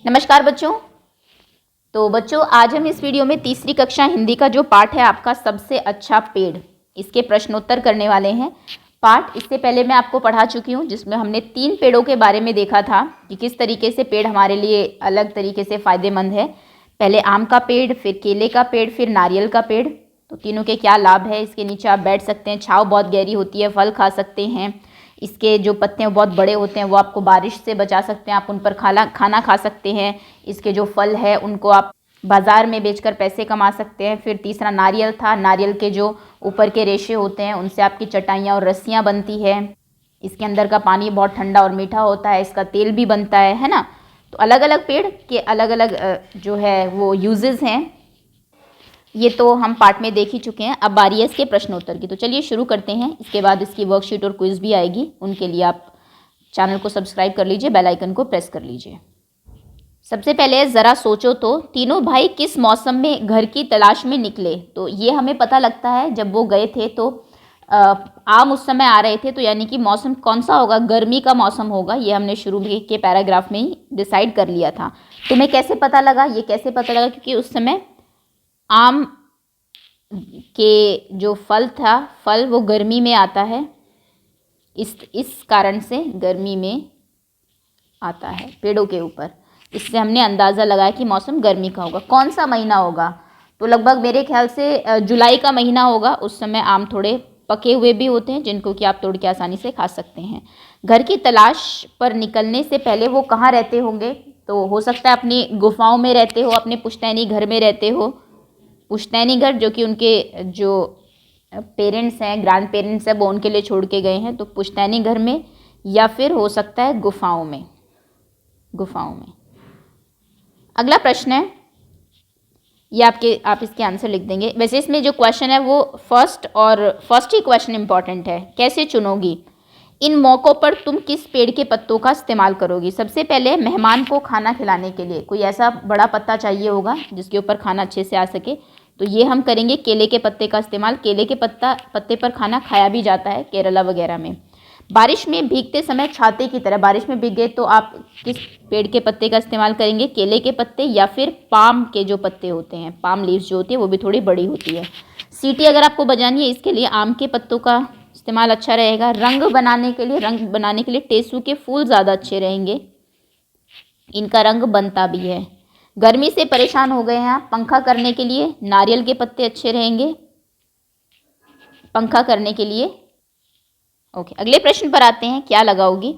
नमस्कार बच्चों। तो बच्चों आज हम इस वीडियो में तीसरी कक्षा हिंदी का जो पाठ है आपका सबसे अच्छा पेड़, इसके प्रश्नोत्तर करने वाले हैं। पाठ इससे पहले मैं आपको पढ़ा चुकी हूँ, जिसमें हमने 3 पेड़ों के बारे में देखा था कि किस तरीके से पेड़ हमारे लिए अलग तरीके से फ़ायदेमंद है। पहले आम का पेड़, फिर केले का पेड़, फिर नारियल का पेड़। तो तीनों के क्या लाभ है, इसके नीचे आप बैठ सकते हैं, छाँव बहुत गहरी होती है, फल खा सकते हैं, इसके जो पत्ते हैं वो बहुत बड़े होते हैं, वो आपको बारिश से बचा सकते हैं, आप उन पर खाना खा सकते हैं। इसके जो फल है उनको आप बाज़ार में बेचकर पैसे कमा सकते हैं। फिर तीसरा नारियल था, नारियल के जो ऊपर के रेशे होते हैं उनसे आपकी चटाइयाँ और रस्सियाँ बनती है। इसके अंदर का पानी बहुत ठंडा और मीठा होता है, इसका तेल भी बनता है ना। तो अलग अलग पेड़ के अलग अलग जो है वो यूजेस हैं, ये तो हम पार्ट में देख ही चुके हैं। अब बारी है इसके प्रश्नोत्तर की, तो चलिए शुरू करते हैं। इसके बाद इसकी वर्कशीट और क्विज भी आएगी, उनके लिए आप चैनल को सब्सक्राइब कर लीजिए, बेल आइकन को प्रेस कर लीजिए। सबसे पहले ज़रा सोचो तो तीनों भाई किस मौसम में घर की तलाश में निकले। तो ये हमें पता लगता है जब वो गए थे तो आम उस समय आ रहे थे, तो यानी कि मौसम कौन सा होगा, गर्मी का मौसम होगा। ये हमने शुरू के पैराग्राफ में ही डिसाइड कर लिया था। तुम्हें कैसे पता लगा, ये कैसे पता लगा, क्योंकि उस समय आम के जो फल वो गर्मी में आता है, इस कारण से गर्मी में आता है पेड़ों के ऊपर। इससे हमने अंदाज़ा लगाया कि मौसम गर्मी का होगा। कौन सा महीना होगा, तो लगभग मेरे ख्याल से जुलाई का महीना होगा। उस समय आम थोड़े पके हुए भी होते हैं, जिनको कि आप तोड़ के आसानी से खा सकते हैं। घर की तलाश पर निकलने से पहले वो कहाँ रहते होंगे, तो हो सकता है अपनी गुफाओं में रहते हो, अपने पुश्तैनी घर में रहते हो। पुश्तैनी घर जो कि उनके जो पेरेंट्स हैं, ग्रैंड पेरेंट्स हैं, वो उनके लिए छोड़ के गए हैं, तो पुश्तैनी घर में, या फिर हो सकता है गुफाओं में। अगला प्रश्न है, ये आप इसके आंसर लिख देंगे। वैसे इसमें जो क्वेश्चन है वो फर्स्ट ही क्वेश्चन इंपॉर्टेंट है। कैसे चुनोगी, इन मौक़ों पर तुम किस पेड़ के पत्तों का इस्तेमाल करोगी। सबसे पहले मेहमान को खाना खिलाने के लिए कोई ऐसा बड़ा पत्ता चाहिए होगा जिसके ऊपर खाना अच्छे से आ सके, तो ये हम करेंगे केले के पत्ते का इस्तेमाल। केले के पत्ते पर खाना खाया भी जाता है केरला वगैरह में। बारिश में भीगते समय छाते की तरह, बारिश में भीग गए तो आप किस पेड़ के पत्ते का इस्तेमाल करेंगे, केले के पत्ते या फिर पाम के जो पत्ते होते हैं, पाम लीव्स जो होती है वो भी थोड़ी बड़ी होती है। सीटी अगर आपको बजानी है, इसके लिए आम के पत्तों का इस्तेमाल अच्छा रहेगा। रंग बनाने के लिए टेसू के फूल ज़्यादा अच्छे रहेंगे, इनका रंग बनता भी है। गर्मी से परेशान हो गए हैं आप, पंखा करने के लिए नारियल के पत्ते अच्छे रहेंगे पंखा करने के लिए। ओके, अगले प्रश्न पर आते हैं। क्या लगाओगी,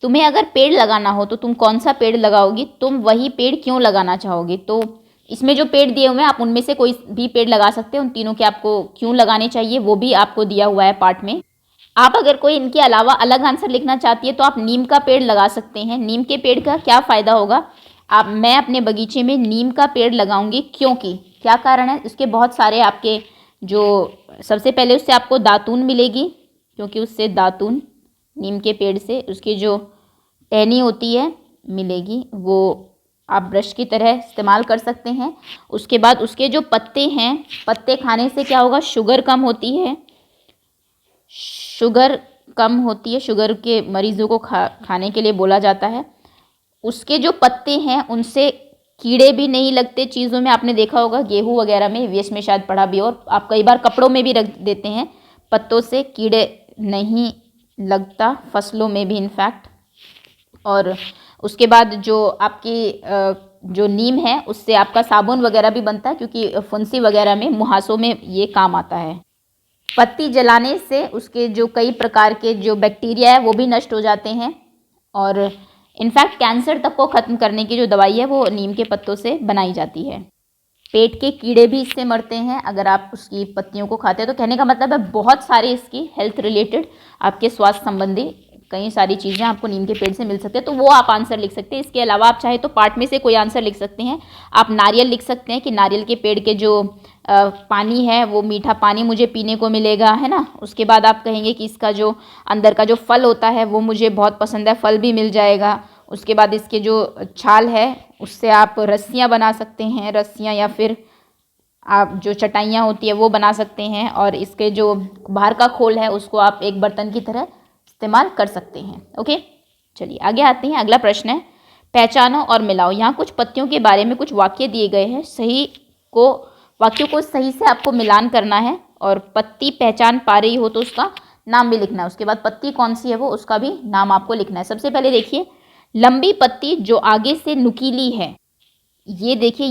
तुम्हें अगर पेड़ लगाना हो तो तुम कौन सा पेड़ लगाओगी, तुम वही पेड़ क्यों लगाना चाहोगी। तो इसमें जो पेड़ दिए हुए हैं आप उनमें से कोई भी पेड़ लगा सकते हैं, उन तीनों के आपको क्यों लगाने चाहिए वो भी आपको दिया हुआ है पार्ट में। आप अगर कोई इनके अलावा अलग आंसर लिखना चाहती है तो आप नीम का पेड़ लगा सकते हैं। नीम के पेड़ का क्या फ़ायदा होगा, मैं अपने बगीचे में नीम का पेड़ लगाऊंगी, क्योंकि क्या कारण है, उसके बहुत सारे आपके जो, सबसे पहले उससे आपको दातून मिलेगी, क्योंकि उससे दातून नीम के पेड़ से उसकी जो टहनी होती है मिलेगी, वो आप ब्रश की तरह इस्तेमाल कर सकते हैं। उसके बाद उसके जो पत्ते हैं, पत्ते खाने से क्या होगा, शुगर कम होती है, शुगर के मरीज़ों को खाने के लिए बोला जाता है। उसके जो पत्ते हैं उनसे कीड़े भी नहीं लगते चीज़ों में, आपने देखा होगा गेहूँ वगैरह में, वीएस में शायद पढ़ा भी, और आप कई बार कपड़ों में भी रख देते हैं, पत्तों से कीड़े नहीं लगता, फसलों में भी इनफैक्ट। और उसके बाद जो आपकी जो नीम है उससे आपका साबुन वगैरह भी बनता है, क्योंकि फुंसी वगैरह में, मुहासों में ये काम आता है। पत्ती जलाने से उसके जो कई प्रकार के जो बैक्टीरिया है वो भी नष्ट हो जाते हैं, और इनफैक्ट कैंसर तक को ख़त्म करने की जो दवाई है वो नीम के पत्तों से बनाई जाती है। पेट के कीड़े भी इससे मरते हैं अगर आप उसकी पत्तियों को खाते हैं। तो कहने का मतलब है बहुत सारे इसकी हेल्थ रिलेटेड, आपके स्वास्थ्य संबंधी कई सारी चीज़ें आपको नीम के पेड़ से मिल सकते हैं, तो वो आप आंसर लिख सकते हैं। इसके अलावा आप चाहे तो पार्ट में से कोई आंसर लिख सकते हैं। आप नारियल लिख सकते हैं कि नारियल के पेड़ के जो पानी है वो मीठा पानी मुझे पीने को मिलेगा, है ना। उसके बाद आप कहेंगे कि इसका जो अंदर का जो फल होता है वो मुझे बहुत पसंद है, फल भी मिल जाएगा। उसके बाद इसके जो छाल है उससे आप रस्सियाँ बना सकते हैं, रस्सियाँ, या फिर आप जो चटाइयाँ होती है वो बना सकते हैं, और इसके जो बाहर का खोल है उसको आप एक बर्तन की तरह इस्तेमाल कर सकते हैं। ओके, चलिए आगे आते हैं। अगला प्रश्न है, पहचानो और मिलाओ। यहाँ कुछ पत्तियों के बारे में कुछ वाक्य दिए गए हैं, वाक्यों को सही से आपको मिलान करना है और पत्ती पहचान पा रही हो तो उसका नाम भी लिखना है। उसके बाद पत्ती कौन सी है वो उसका भी नाम आपको लिखना है। सबसे पहले देखिए, लंबी पत्ती जो आगे से नुकीली है। ये देखिए,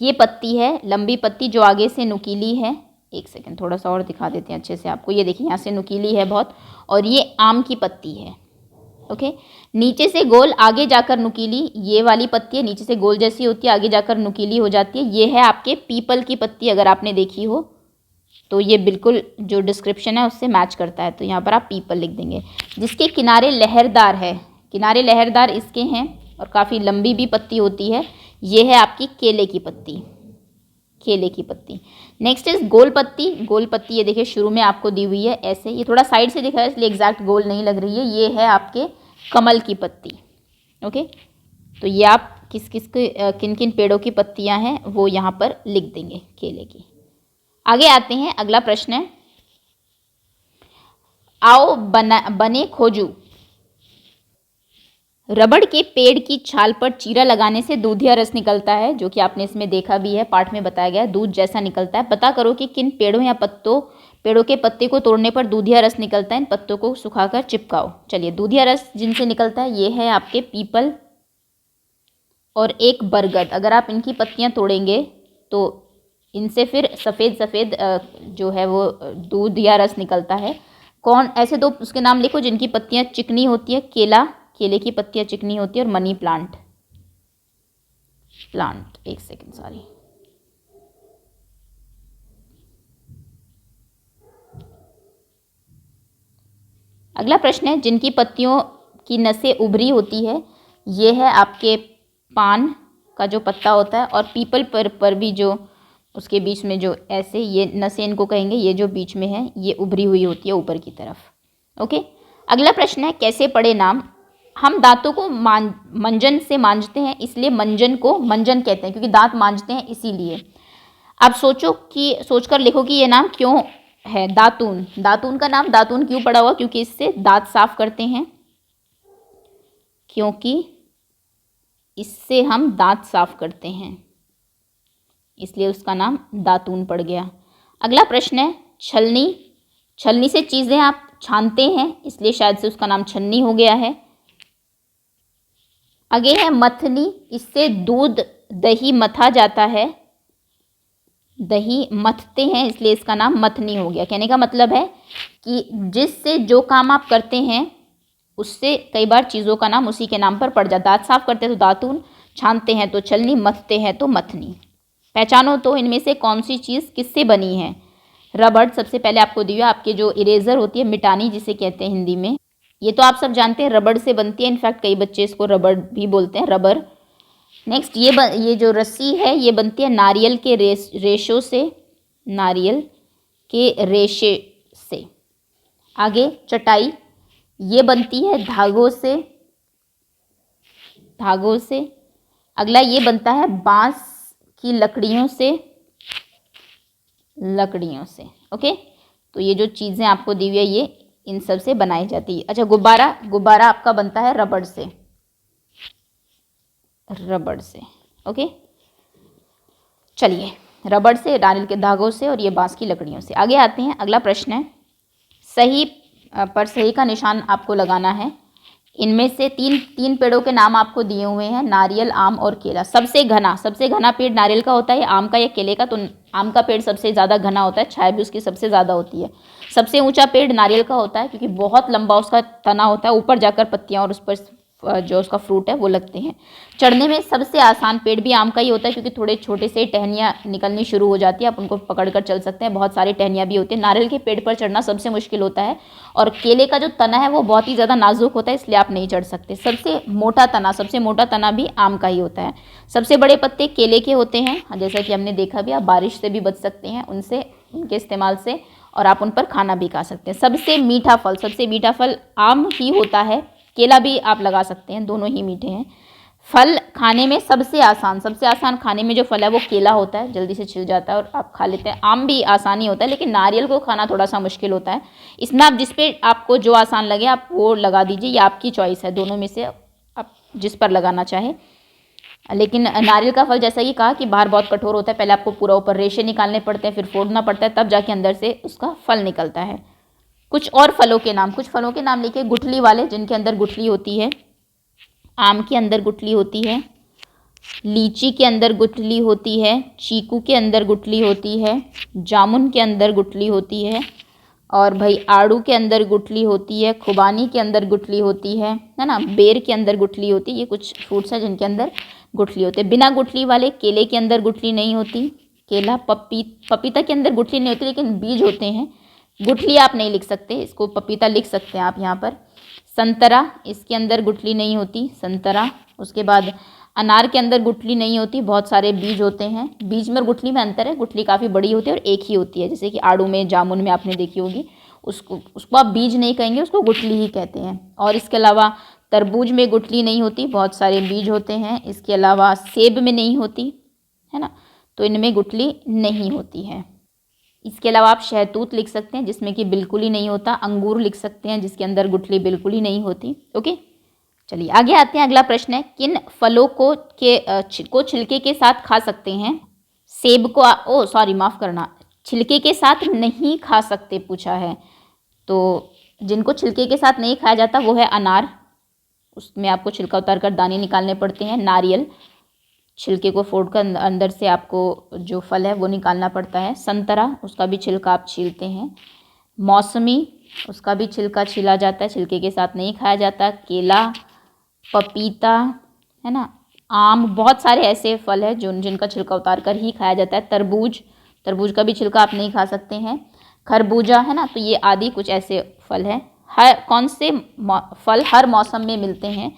ये पत्ती है, लंबी पत्ती जो आगे से नुकीली है। एक सेकंड, थोड़ा सा और दिखा देते हैं अच्छे से आपको। ये देखिए, यहाँ से नुकीली है बहुत, और ये आम की पत्ती है। ओके, नीचे से गोल आगे जाकर नुकीली, ये वाली पत्ती है, नीचे से गोल जैसी होती है, आगे जाकर नुकीली हो जाती है। ये है आपके पीपल की पत्ती, अगर आपने देखी हो तो ये बिल्कुल जो डिस्क्रिप्शन है उससे मैच करता है, तो यहाँ पर आप पीपल लिख देंगे। जिसके किनारे लहरदार है, किनारे लहरदार इसके हैं और काफ़ी लंबी भी पत्ती होती है, ये है आपकी केले की पत्ती, केले की पत्ती। नेक्स्ट इज गोल पत्ती। गोल पत्ती ये देखिए शुरू में आपको दी हुई है ऐसे, ये थोड़ा साइड से दिखा है इसलिए एग्जैक्ट गोल नहीं लग रही है। ये है आपके कमल की पत्ती। ओके, तो ये आप किन किन पेड़ों की पत्तियां हैं वो यहाँ पर लिख देंगे केले की। आगे आते हैं, अगला प्रश्न है, आओ बने खोजू। रबड़ के पेड़ की छाल पर चीरा लगाने से दूधिया रस निकलता है, जो कि आपने इसमें देखा भी है, पाठ में बताया गया है, दूध जैसा निकलता है। पता करो कि किन पेड़ों या पेड़ों के पत्ते को तोड़ने पर दूधिया रस निकलता है। इन पत्तों को सुखाकर चिपकाओ। चलिए, दूधिया रस जिनसे निकलता है ये है आपके पीपल और एक बरगद। अगर आप इनकी पत्तियां तोड़ेंगे तो इनसे फिर सफ़ेद सफ़ेद जो है वो दूधिया रस निकलता है। कौन ऐसे दो उसके नाम लिखो जिनकी पत्तियां चिकनी होती है। केले की पत्तियां चिकनी होती है, और मनी प्लांट। एक सेकंड, सॉरी। अगला प्रश्न है, जिनकी पत्तियों की नसें उभरी होती है, ये है आपके पान का जो पत्ता होता है, और पीपल पर भी जो उसके बीच में जो ऐसे ये नसें इनको कहेंगे, ये जो बीच में है ये उभरी हुई होती है ऊपर की तरफ। ओके, अगला प्रश्न है, कैसे पढ़े नाम। हम दांतों को मंजन से मांजते हैं, इसलिए मंजन को मंजन कहते हैं, क्योंकि दांत मांजते हैं इसीलिए। अब सोचकर लिखो कि ये नाम क्यों है। दातून, दातून का नाम दातून क्यों पड़ा हुआ, क्योंकि इससे दांत साफ करते हैं, क्योंकि इससे हम दांत साफ करते हैं, इसलिए उसका नाम दातून पड़ गया। अगला प्रश्न है, छलनी। छलनी से चीज़ें आप छानते हैं, इसलिए शायद से उसका नाम छन्नी हो गया है। आगे है मथनी। इससे दूध दही मथा जाता है, दही मथते हैं, इसलिए इसका नाम मथनी हो गया। कहने का मतलब है कि जिससे जो काम आप करते हैं उससे कई बार चीज़ों का नाम उसी के नाम पर पड़ जाता है। दांत साफ करते हैं तो दातून, छानते हैं तो छलनी, मथते हैं तो मथनी। पहचानो तो इनमें से कौन सी चीज़ किससे बनी है। रबड़ सबसे पहले आपको दिया, आपके जो इरेज़र होती है, मिटानी जिसे कहते हैं हिंदी में, ये तो आप सब जानते हैं रबड़ से बनती है। इनफैक्ट कई बच्चे इसको रबड़ भी बोलते हैं, रबर। नेक्स्ट ये जो रस्सी है ये बनती है नारियल के रेशों से, नारियल के रेशे से। आगे चटाई, ये बनती है धागों से, धागों से। अगला ये बनता है बांस की लकड़ियों से, लकड़ियों से। ओके, तो ये जो चीज़ें आपको दी हुई है ये इन सब से बनाई जाती है। अच्छा, गुब्बारा, गुब्बारा आपका बनता है रबड़ से, रबड़ से। ओके, चलिए, रबड़ से, नारियल के धागों से, और ये बांस की लकड़ियों से। आगे आते हैं, अगला प्रश्न है, सही पर सही का निशान आपको लगाना है। इनमें से तीन पेड़ों के नाम आपको दिए हुए हैं, नारियल, आम और केला। सबसे घना पेड़ नारियल का होता है, या आम का या केले का। तो आम का पेड़ सबसे ज़्यादा घना होता है, छाया भी उसकी सबसे ज़्यादा होती है। सबसे ऊंचा पेड़ नारियल का होता है, क्योंकि बहुत लंबा उसका तना होता है, ऊपर जाकर पत्तियां और उस पर जो उसका फ्रूट है वो लगते हैं। चढ़ने में सबसे आसान पेड़ भी आम का ही होता है, क्योंकि थोड़े छोटे से टहनियाँ निकलनी शुरू हो जाती है, आप उनको पकड़कर चल सकते हैं, बहुत सारी टहनियाँ भी होती हैं। नारियल के पेड़ पर चढ़ना सबसे मुश्किल होता है, और केले का जो तना है वो बहुत ही ज़्यादा नाजुक होता है, इसलिए आप नहीं चढ़ सकते। सबसे मोटा तना भी आम का ही होता है। सबसे बड़े पत्ते केले के होते हैं, जैसा कि हमने देखा भी, आप बारिश से भी बच सकते हैं उनसे, उनके इस्तेमाल से, और आप उन पर खाना भी खा सकते हैं। सबसे मीठा फल आम ही होता है, केला भी आप लगा सकते हैं, दोनों ही मीठे हैं। फल खाने में सबसे आसान खाने में जो फल है वो केला होता है, जल्दी से छिल जाता है और आप खा लेते हैं। आम भी आसानी होता है, लेकिन नारियल को खाना थोड़ा सा मुश्किल होता है। इसमें आप जिस पे आपको जो आसान लगे आप वो लगा दीजिए, ये आपकी चॉइस है, दोनों में से आप जिस पर लगाना चाहे। लेकिन नारियल का फल जैसा कि कहा कि बाहर बहुत कठोर होता है, पहले आपको पूरा ऊपर रेशे निकालने पड़ते हैं, फिर फोड़ना पड़ता है, तब जाके अंदर से उसका फल निकलता है। कुछ और फलों के नाम, कुछ फलों के नाम लिखिए गुठली वाले, जिनके अंदर गुठली होती है। आम के अंदर गुठली होती है, लीची के अंदर गुठली होती है, चीकू के अंदर गुठली होती है, जामुन के अंदर गुठली होती है, और भाई आड़ू के अंदर गुठली होती है, खुबानी के अंदर गुठली होती है ना, बेर के अंदर गुठली होती है। ये कुछ फ्रूट्स हैं जिनके अंदर गुठली होती है। बिना गुठली वाले केले के अंदर गुठली नहीं होती, केला पपीता के अंदर गुठली नहीं होती, लेकिन बीज होते हैं। गुठली आप नहीं लिख सकते, इसको पपीता लिख सकते हैं आप यहाँ पर। संतरा, इसके अंदर गुठली नहीं होती, संतरा। उसके बाद अनार के अंदर गुठली नहीं होती, बहुत सारे बीज होते हैं। बीज में और गुठली में अंतर है, गुठली काफ़ी बड़ी होती है और एक ही होती है, जैसे कि आड़ू में, जामुन में आपने देखी होगी। उसको आप बीज नहीं कहेंगे, उसको गुठली ही कहते हैं। और इसके अलावा तरबूज में गुठली नहीं होती, बहुत सारे बीज होते हैं। इसके अलावा सेब में नहीं होती है ना, तो इनमें गुठली नहीं होती है। इसके अलावा आप शहतूत लिख सकते हैं, जिसमें कि बिल्कुल ही नहीं होता। अंगूर लिख सकते हैं, जिसके अंदर गुठली बिल्कुल ही नहीं होती। ओके, चलिए आगे आते हैं। अगला प्रश्न है, किन फलों को छिलके के साथ खा सकते हैं? सेब को माफ़ करना, छिलके के साथ नहीं खा सकते पूछा है। तो जिनको छिलके के साथ नहीं खाया जाता वो है अनार, उसमें आपको छिलका उतार कर दाने निकालने पड़ते हैं। नारियल, छिलके को फोड़कर अंदर से आपको जो फल है वो निकालना पड़ता है। संतरा, उसका भी छिलका आप छीलते हैं। मौसमी, उसका भी छिलका छीला जाता है, छिलके के साथ नहीं खाया जाता। केला, पपीता, है ना, आम, बहुत सारे ऐसे फल हैं जिनका छिलका उतार कर ही खाया जाता है। तरबूज का भी छिलका आप नहीं खा सकते हैं। खरबूजा, है ना, तो ये आदि कुछ ऐसे फल हैं। कौन से फल हर मौसम में मिलते हैं?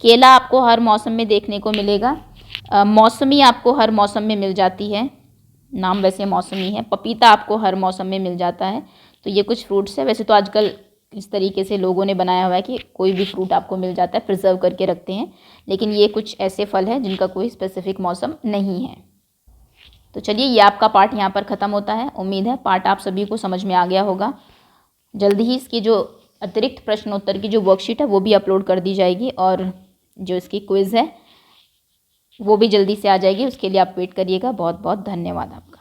केला आपको हर मौसम में देखने को मिलेगा। मौसमी आपको हर मौसम में मिल जाती है, नाम वैसे मौसमी है। पपीता आपको हर मौसम में मिल जाता है। तो ये कुछ फ्रूट्स है। वैसे तो आजकल इस तरीके से लोगों ने बनाया हुआ है कि कोई भी फ्रूट आपको मिल जाता है, प्रिजर्व करके रखते हैं, लेकिन ये कुछ ऐसे फल हैं जिनका कोई स्पेसिफिक मौसम नहीं है। तो चलिए, ये आपका पार्ट यहाँ पर ख़त्म होता है। उम्मीद है पार्ट आप सभी को समझ में आ गया होगा। जल्दी ही इसकी जो अतिरिक्त प्रश्नोत्तर की जो वर्कशीट है वो भी अपलोड कर दी जाएगी, और जो इसकी क्विज़ है वो भी जल्दी से आ जाएगी। उसके लिए आप वेट करिएगा। बहुत बहुत धन्यवाद आपका।